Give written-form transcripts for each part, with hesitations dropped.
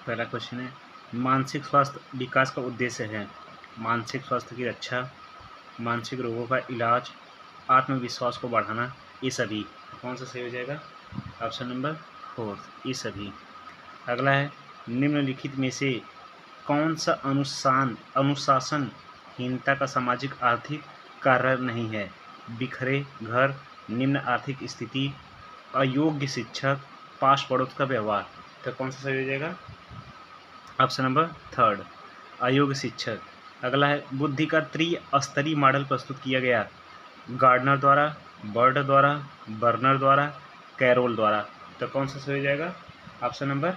पहला क्वेश्चन है, मानसिक स्वास्थ्य विकास का उद्देश्य है। मानसिक स्वास्थ्य की रक्षा, मानसिक रोगों का इलाज, आत्मविश्वास को बढ़ाना, ये सभी। कौन सा सही हो जाएगा? ऑप्शन नंबर 4, ये सभी। अगला है, निम्नलिखित में से कौन सा अनुशासनहीनता का सामाजिक आर्थिक कारण नहीं है? बिखरे घर, निम्न आर्थिक स्थिति, अयोग्य शिक्षक, पास पड़ोस का व्यवहार। तो कौन सा सही हो जाएगा? ऑप्शन नंबर 3, अयोग्य शिक्षक। अगला है, बुद्धि का त्रिस्तरीय मॉडल प्रस्तुत किया गया। गार्डनर द्वारा, बर्ड द्वारा, बर्नर द्वारा, कैरोल द्वारा। तो कौन सा सही हो जाएगा? Option number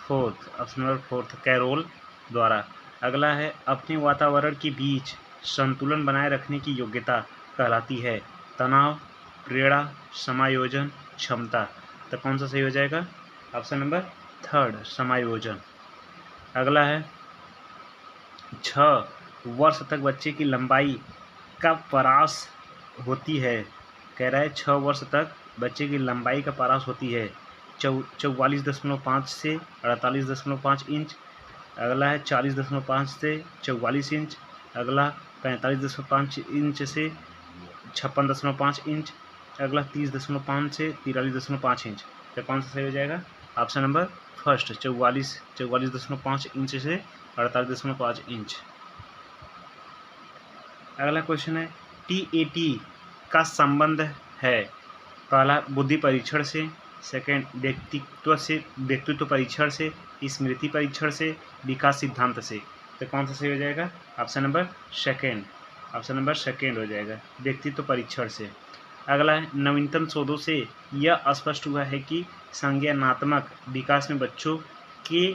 4, option number 4, Carroll द्वारा। अगला है, अपने वातावरण के बीच संतुलन बनाए रखने की योग्यता कहलाती है तनाव, प्रेरणा, समायोजन, क्षमता। तो कौन सा सही हो जाएगा? ऑप्शन नंबर 3, समायोजन। अगला है, 6 वर्ष तक बच्चे की लंबाई का परास होती है। कह रहा है 6 वर्ष तक बच्चे की लंबाई का परास होती है 44.5 से 48.5 इंच। अगला है 40.5 से 44 इंच। अगला 45.5 इंच से 56.5 इंच। अगला 30.5 से 43.5 इंच। तो कौन सा सही हो जाएगा? ऑप्शन नंबर 1, 44.5 इंच से 48.5 इंच। अगला क्वेश्चन है, TAT का संबंध है। पहला, बुद्धि परीक्षण से। सेकंड, व्यक्तित्व परीक्षण से, स्मृति परीक्षण से, विकास सिद्धांत से। तो कौन सा सही हो जाएगा? ऑप्शन नंबर 2 हो जाएगा, व्यक्तित्व परीक्षण से। अगला है, नवीनतम शोधों से यह स्पष्ट हुआ है कि संज्ञानात्मक विकास में बच्चों के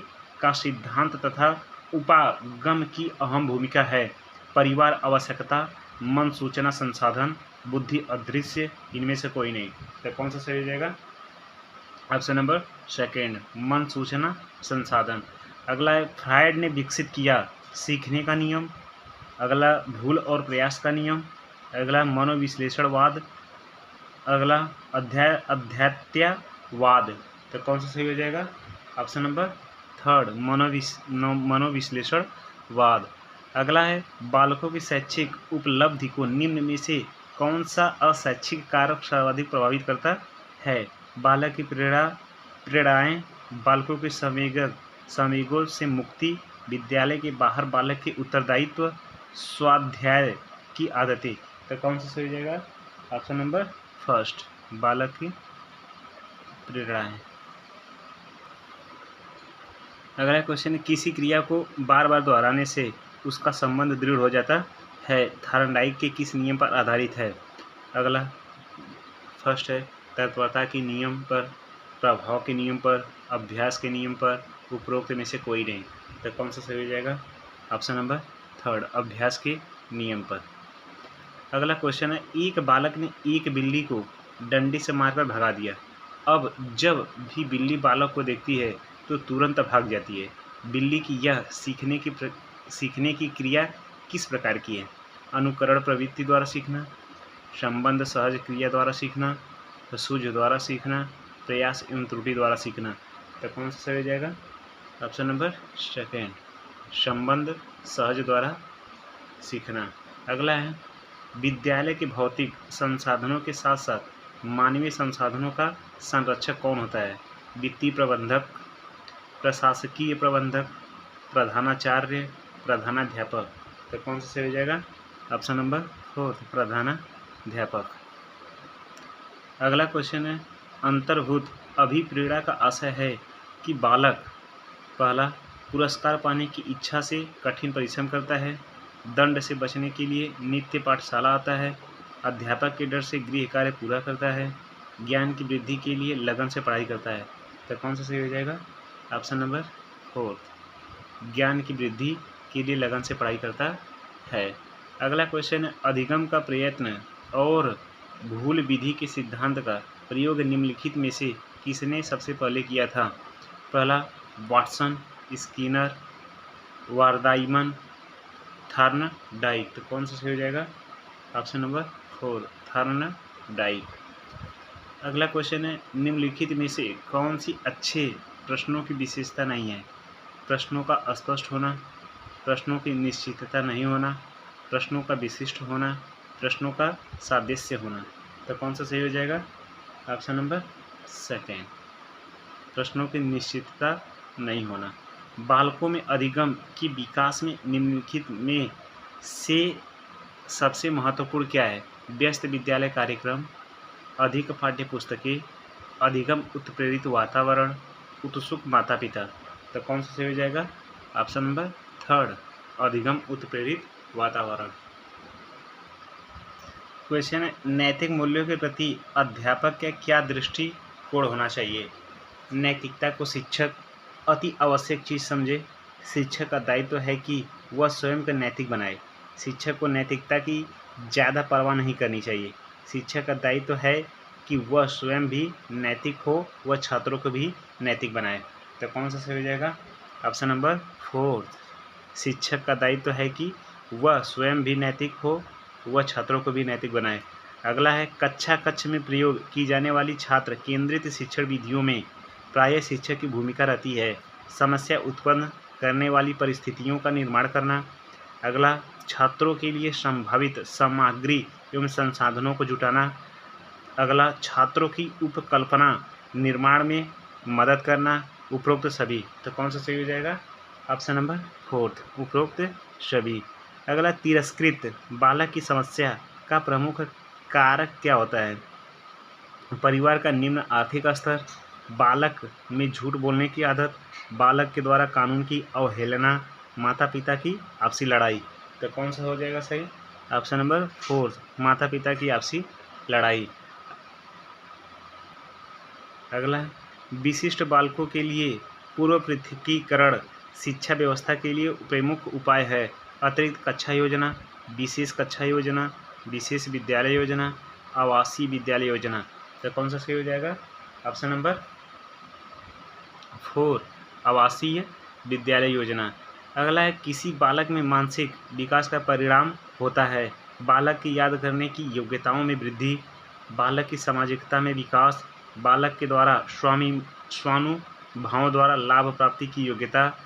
का सिद्धांत तथा उपागम की अहम भूमिका है। परिवार आवश्यकता, मन सूचना संसाधन, बुद्धि अदृश्य, इनमें से कोई नहीं। तो कौन सा सही हो जाएगा? ऑप्शन नंबर 2, मन सूचना संसाधन। अगला है, फ्रायड ने विकसित किया सीखने का नियम। अगला, भूल और प्रयास का नियम। अगला, मनोविश्लेषणवाद। अगला, अध्यात्मवाद। तो कौन सा सही हो जाएगा? Option number 3, मनोविश्लेषणवाद। अगला है, बालकों की शैक्षिक उपलब्धि को निम्न में से कौन सा अशैक्षिक कारक सर्वाधिक प्रभावित करता है? बालक की प्रेरणाएँ, बालकों के संवेगों से मुक्ति, विद्यालय के बाहर बालक के उत्तरदायित्व, स्वाध्याय की आदतें। तो कौन सा सही हो जाएगा? ऑप्शन नंबर 1, बालक की प्रेरणाएँ। अगला क्वेश्चन है, किसी क्रिया को बार बार दोहराने से उसका संबंध दृढ़ हो जाता है, थार्नडाइक के किस नियम पर आधारित है? अगला, फर्स्ट है, तत्परता के नियम पर, प्रभाव के नियम पर, अभ्यास के नियम पर, उपरोक्त में से कोई नहीं। तो कौन सा सही हो जाएगा? ऑप्शन नंबर 3, अभ्यास के नियम पर। अगला क्वेश्चन है, एक बालक ने एक बिल्ली को डंडे से मारकर भगा दिया। अब जब भी बिल्ली बालक को देखती है तो तुरंत भाग जाती है। बिल्ली की यह सीखने की क्रिया किस प्रकार की है? अनुकरण प्रवृत्ति द्वारा सीखना, संबंध सहज क्रिया द्वारा सीखना, सूझ द्वारा सीखना, प्रयास एवं त्रुटि द्वारा सीखना। तो कौन सा सही हो जाएगा? ऑप्शन नंबर 2, संबंध सहज द्वारा सीखना। अगला है, विद्यालय के भौतिक संसाधनों के साथ साथ मानवीय संसाधनों का संरक्षक कौन होता है? वित्तीय प्रबंधक, प्रशासकीय प्रबंधक, प्रधानाचार्य, प्रधानाध्यापक। तो कौन सा सही हो जाएगा? ऑप्शन नंबर 4, प्रधानाध्यापक। अगला क्वेश्चन है, अंतर्भूत अभिप्रेरणा का आशय है कि बालक, पहला, पुरस्कार पाने की इच्छा से कठिन परिश्रम करता है, दंड से बचने के लिए नित्य पाठशाला आता है, अध्यापक के डर से गृह कार्य पूरा करता है, ज्ञान की वृद्धि के लिए लगन से पढ़ाई करता है। तो कौन सा सही हो जाएगा? ऑप्शन नंबर 4, ज्ञान की वृद्धि के लिए लगन से पढ़ाई करता है। अगला क्वेश्चन है, अधिगम का प्रयत्न और भूल विधि के सिद्धांत का प्रयोग निम्नलिखित में से किसने सबसे पहले किया था? पहला, वाटसन, स्किनर, वारदाइमन, थार्नडाइक। तो कौन सा सही हो जाएगा? Option number 4, Thorndike. अगला क्वेश्चन है, निम्नलिखित में से कौन सी अच्छे प्रश्नों की विशेषता नहीं है, प्रश्नों का अस्पष्ट होना, प्रश्नों की निश्चितता नहीं होना, प्रश्नों का विशिष्ट होना, प्रश्नों का सादृश्य होना। तो कौन सा सही हो जाएगा? ऑप्शन नंबर सेकेंड, प्रश्नों की निश्चितता नहीं होना। बालकों में अधिगम की विकास में निम्नलिखित में से सबसे महत्वपूर्ण क्या है? व्यस्त विद्यालय कार्यक्रम, अधिक पाठ्य पुस्तकें, अधिगम उत्प्रेरित वातावरण, उत्सुक माता पिता। तो कौन सा सही हो जाएगा? ऑप्शन नंबर थर्ड, अधिगम उत्प्रेरित वातावरण। क्वेश्चन है, नैतिक मूल्यों के प्रति अध्यापक का क्या दृष्टिकोण होना चाहिए? नैतिकता को शिक्षक अति आवश्यक चीज़ समझे। शिक्षक का दायित्व है कि वह स्वयं को नैतिक बनाए। शिक्षक को नैतिकता की ज़्यादा परवाह नहीं करनी चाहिए। शिक्षक का दायित्व है कि वह स्वयं भी नैतिक हो, वह छात्रों को भी नैतिक बनाए। तो कौन सा सही हो जाएगा? ऑप्शन नंबर फोर्थ, शिक्षक का दायित्व है कि वह स्वयं भी नैतिक हो, वह छात्रों को भी नैतिक बनाए। अगला है, कक्षा कक्ष में प्रयोग की जाने वाली छात्र केंद्रित शिक्षण विधियों में प्रायः शिक्षक की भूमिका रहती है। समस्या उत्पन्न करने वाली परिस्थितियों का निर्माण करना। अगला, छात्रों के लिए संभावित सामग्री एवं संसाधनों को जुटाना। अगला, छात्रों की उपकल्पना निर्माण में मदद करना। उपरोक्त सभी। तो कौन सा सही हो जाएगा? ऑप्शन नंबर फोर्थ, उपरोक्त सभी। अगला, तिरस्कृत बालक की समस्या का प्रमुख कारक क्या होता है? परिवार का निम्न आर्थिक स्तर, बालक में झूठ बोलने की आदत, बालक के द्वारा कानून की अवहेलना, माता पिता की आपसी लड़ाई। तो कौन सा हो जाएगा सही? ऑप्शन नंबर फोर्थ, माता पिता की आपसी लड़ाई। अगला, विशिष्ट बालकों के लिए पूर्व पृथकीकरण शिक्षा व्यवस्था के लिए प्रमुख उपाय है। अतिरिक्त कक्षा योजना, विशेष कक्षा योजना, विशेष विद्यालय योजना, आवासीय विद्यालय योजना। तो कौन सा सही हो जाएगा? ऑप्शन नंबर फोर, आवासीय विद्यालय योजना। अगला है, किसी बालक में मानसिक विकास का परिणाम होता है। बालक की याद करने की योग्यताओं में वृद्धि, बालक की सामाजिकता में विकास, बालक के द्वारा स्वानुभवों द्वारा लाभ प्राप्ति की योग्यता,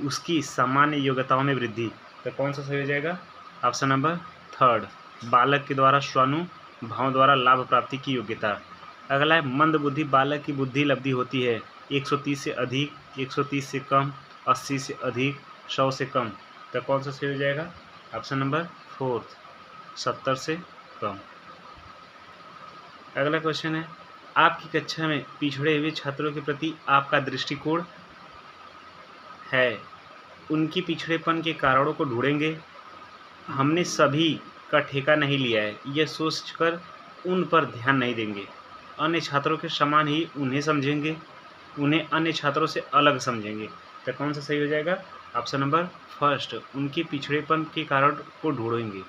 उसकी सामान्य योग्यताओं में वृद्धि। तो कौन सा सही हो जाएगा? ऑप्शन नंबर थर्ड, बालक के द्वारा स्वानुभवों द्वारा लाभ प्राप्ति की योग्यता। अगला है, मंद बुद्धि बालक की बुद्धि लब्धि होती है 130 से अधिक, 130 से कम, 80 से अधिक, 100 से कम। तो कौन सा सही हो जाएगा? ऑप्शन नंबर फोर्थ, 70 से कम। अगला क्वेश्चन है, आपकी कक्षा में पिछड़े हुए छात्रों के प्रति आपका दृष्टिकोण है। उनकी पिछड़ेपन के कारणों को ढूंढेंगे। हमने सभी का ठेका नहीं लिया है, यह सोचकर उन पर ध्यान नहीं देंगे। अन्य छात्रों के समान ही उन्हें समझेंगे, उन्हें अन्य छात्रों से अलग समझेंगे। तो कौन सा सही हो जाएगा? ऑप्शन नंबर फर्स्ट, उनके पिछड़ेपन के कारण को ढूंढेंगे।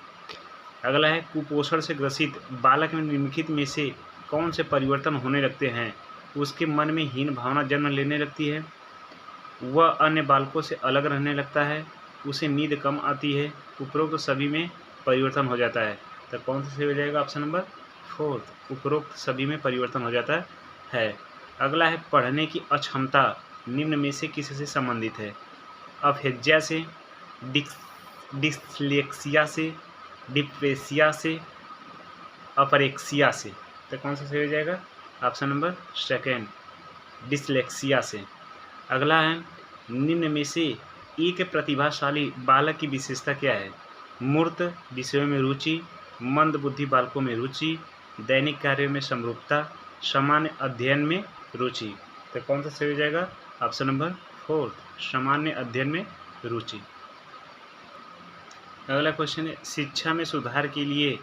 अगला है, कुपोषण से ग्रसित बालक में निम्नलिखित में से कौन से परिवर्तन होने लगते हैं? उसके मन में हीन भावना जन्म लेने लगती है, वह अन्य बालकों से अलग रहने लगता है, उसे नींद कम आती है, उपरोक्त सभी में परिवर्तन हो जाता है। तो कौन सा सही हो जाएगा? ऑप्शन नंबर फोर्थ, उपरोक्त सभी में परिवर्तन हो जाता है। अगला है, पढ़ने की अक्षमता निम्न में से किससे संबंधित है? अफेज्या से, डिस्लेक्सिया से, डिप्रेसिया से, अपरेक्सिया से। तो कौन सा सही हो जाएगा? ऑप्शन नंबर सेकेंड, डिस्लेक्सिया से। अगला है, निम्न में से एक प्रतिभाशाली बालक की विशेषता क्या है? मूर्त विषयों में रुचि, मंद बुद्धि बालकों में रुचि, दैनिक कार्यों में समरूपता, सामान्य अध्ययन में रुचि। तो कौन सा सही हो जाएगा? ऑप्शन नंबर फोर्थ, सामान्य अध्ययन में रुचि। अगला क्वेश्चन है, शिक्षा में सुधार के लिए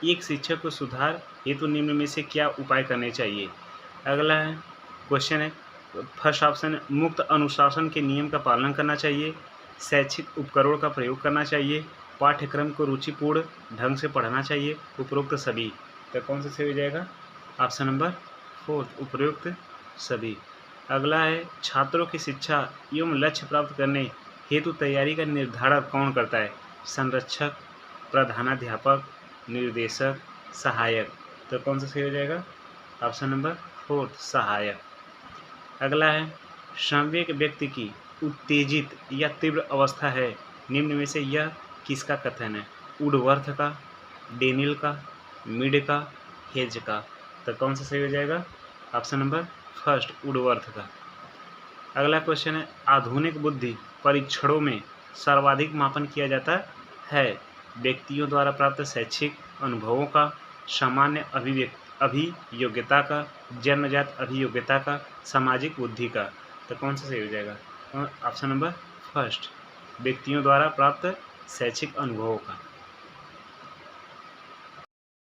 एक शिक्षक को सुधार हेतु निम्न में से क्या उपाय करने चाहिए? अगला है क्वेश्चन है, फर्स्ट ऑप्शन है, मुक्त अनुशासन के नियम का पालन करना चाहिए, शैक्षिक उपकरणों का प्रयोग करना चाहिए, पाठ्यक्रम को रुचिपूर्ण ढंग से पढ़ना चाहिए, उपरोक्त सभी। तो कौन सा सही हो जाएगा? ऑप्शन नंबर फोर्थ, उपरोक्त सभी। अगला है, छात्रों की शिक्षा एवं लक्ष्य प्राप्त करने हेतु तैयारी का निर्धारण कौन करता है? संरक्षक, प्रधानाध्यापक, निर्देशक, सहायक। तो कौन सा सही हो जाएगा? ऑप्शन नंबर फोर्थ, सहायक। अगला है, संवेग व्यक्ति की उत्तेजित या तीव्र अवस्था है। निम्न में से यह किसका कथन है? वुडवर्थ का, डेनियल का, मीड का, हेज का। तो कौन सा सही हो जाएगा? ऑप्शन नंबर फर्स्ट, वुडवर्थ का। अगला क्वेश्चन है, आधुनिक बुद्धि परीक्षणों में सर्वाधिक मापन किया जाता है व्यक्तियों द्वारा प्राप्त शैक्षिक अनुभवों का, सामान्य अभियोग्यता का, जन्मजात अभियोग्यता का, सामाजिक बुद्धि का। तो कौन सा सही हो जाएगा? ऑप्शन नंबर फर्स्ट, व्यक्तियों द्वारा प्राप्त शैक्षिक अनुभवों का।